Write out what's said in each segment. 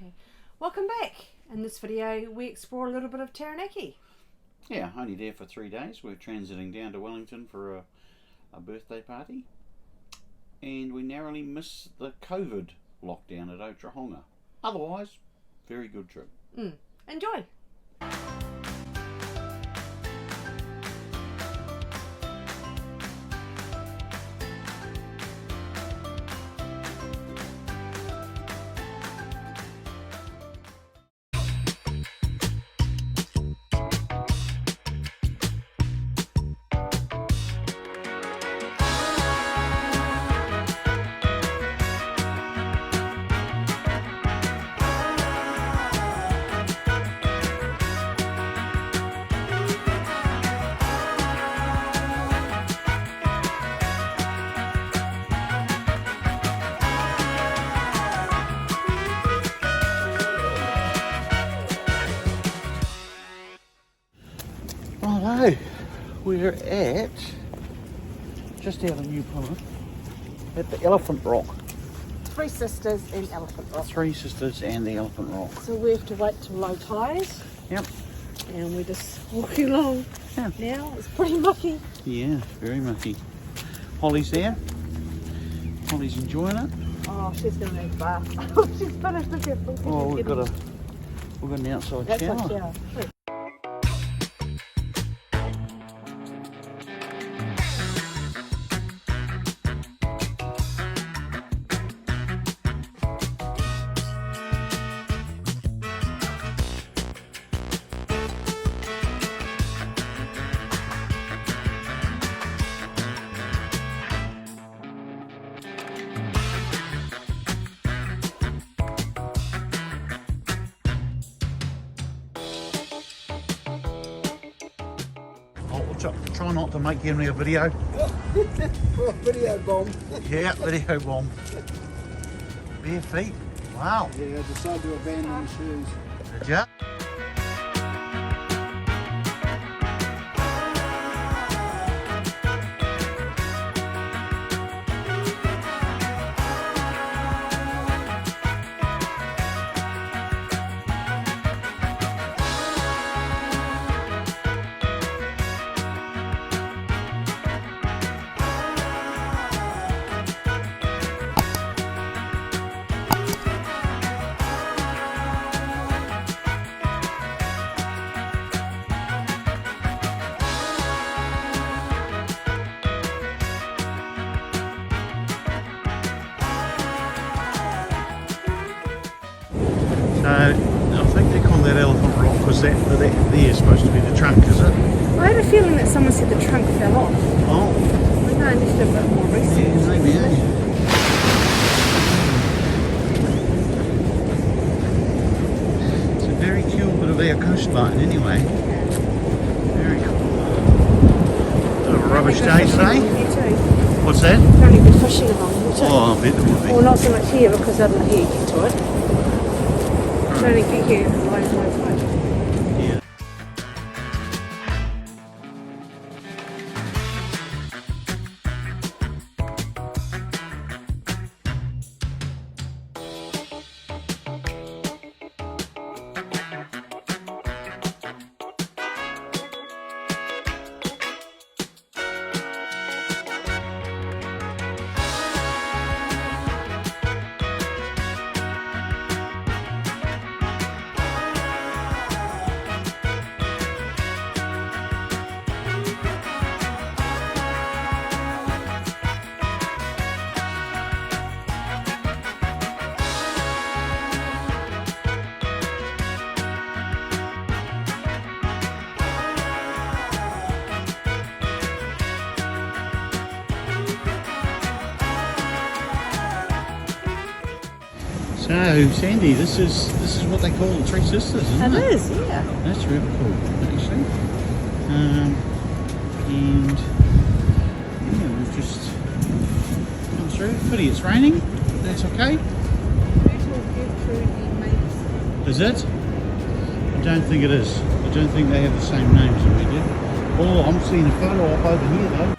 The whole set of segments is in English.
Okay, welcome back. In this video we explore a little bit of Taranaki. Yeah, only there for 3 days. We're transiting down to Wellington for a birthday party, and we narrowly missed the COVID lockdown at Otrahonga. Otherwise, very good trip. Enjoy. Righto, we're at just out of New Plymouth at the Elephant Rock. Three Sisters and Elephant Rock. Three Sisters and the Elephant Rock. So we have to wait till low tides. Yep. And we're just walking along. Yeah. Now it's pretty mucky. Yeah, very mucky. Holly's there. Holly's enjoying it. Oh, she's going to need a bath. She's finished with her full. Oh, we've got an outside shower. Outside shower. Try not to make Henry a video. Video bomb. Yeah, video bomb. Bare feet. Wow. Yeah, I decided to abandon the shoes. Did ya? So, I think they call that Elephant Rock because that there is supposed to be the trunk, is it? I had a feeling that someone said the trunk fell off. Oh. But no, I just did a bit more research. Yeah, maybe, It's a very cool bit of our coastline anyway. Very cool. Bit of a rubbish day today. Here too. What's that? Probably good fishing along here too. Oh, I bet there would be. Well, not so much here because I don't know how you get to it. I don't get here loads and loads of water. Yeah. So, Sandy, this is what they call the Three Sisters, isn't it? It is, yeah. That's really cool, actually. And yeah, we've just come through. Pretty, it's raining. That's okay. Is it? I don't think it is. I don't think they have the same names that we did. Oh, I'm seeing a photo op over here though.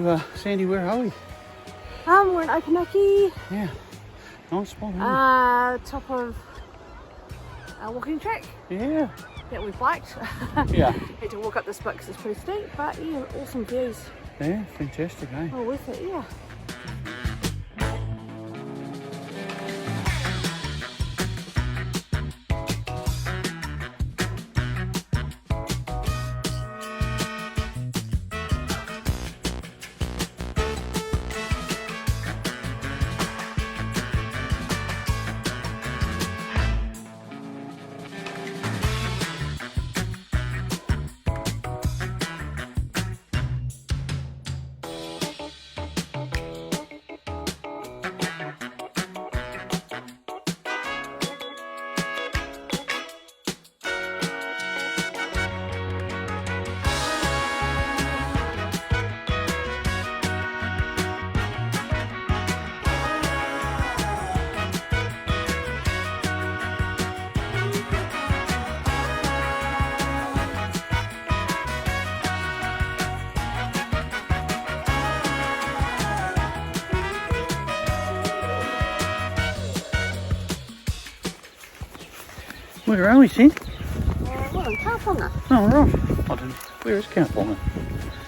So, Sandy, where are we? We're in Naki. Yeah. Nice spot, isn't Top of a walking track it? Yeah. that we biked. Yeah. Had to walk up this bit because it's pretty steep, but yeah, awesome views. Yeah, fantastic, eh? Oh, worth it, yeah. Where are we, Sandy? Well, in Kaponga, Oh, right. I didn't... Where is Kaponga?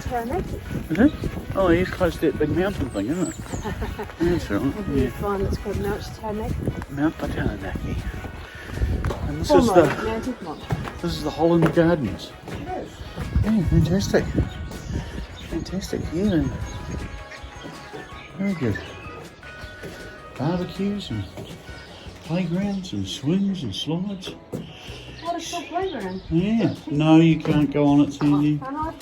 Taranaki. Is it? Oh, he's close to that big mountain thing, isn't it? That's right. You Yeah. find it's called Mount Taranaki. Mount Taranaki. And this Almost, is Mount Egmont. this is the Holland Gardens. It is. Yeah, fantastic. Fantastic, yeah. Very good. Barbecues and playgrounds and swings and slides. What a cool playground. Yeah. No, you can't go on it, Sandy. Can I?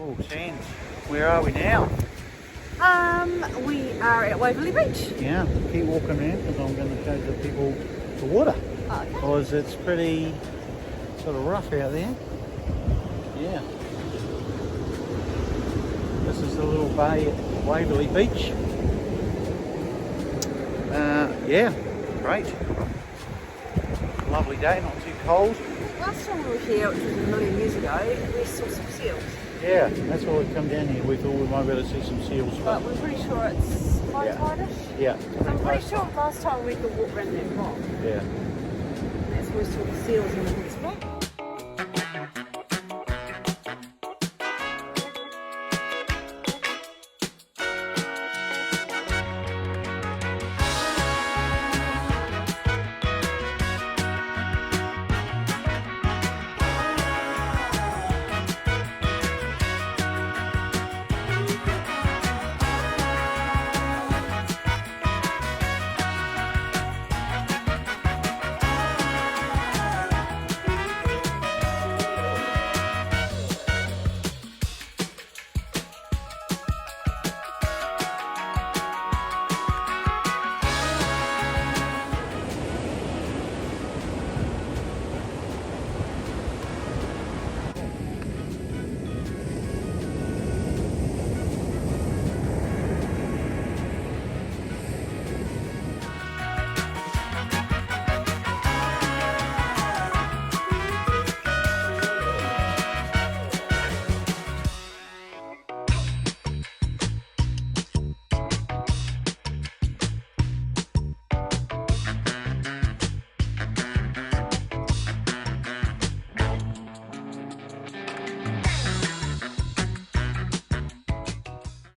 Oh, Sands. Where are we now? We are at Waverley Beach. Yeah, keep walking around because I'm going to show the people the water. Okay. Because it's pretty sort of rough out there. Yeah. This is the little bay at Waverley Beach. Yeah, great. Lovely day, not too cold. Last time we were here, which was a million years ago, we saw some seals. Yeah, that's why we've come down here. We thought we might be able to see some seals. But we're pretty sure it's high Yeah. tide-ish. Yeah, I'm pretty sure last time we could walk around that rock. Yeah. That's where we saw the seals and the spot.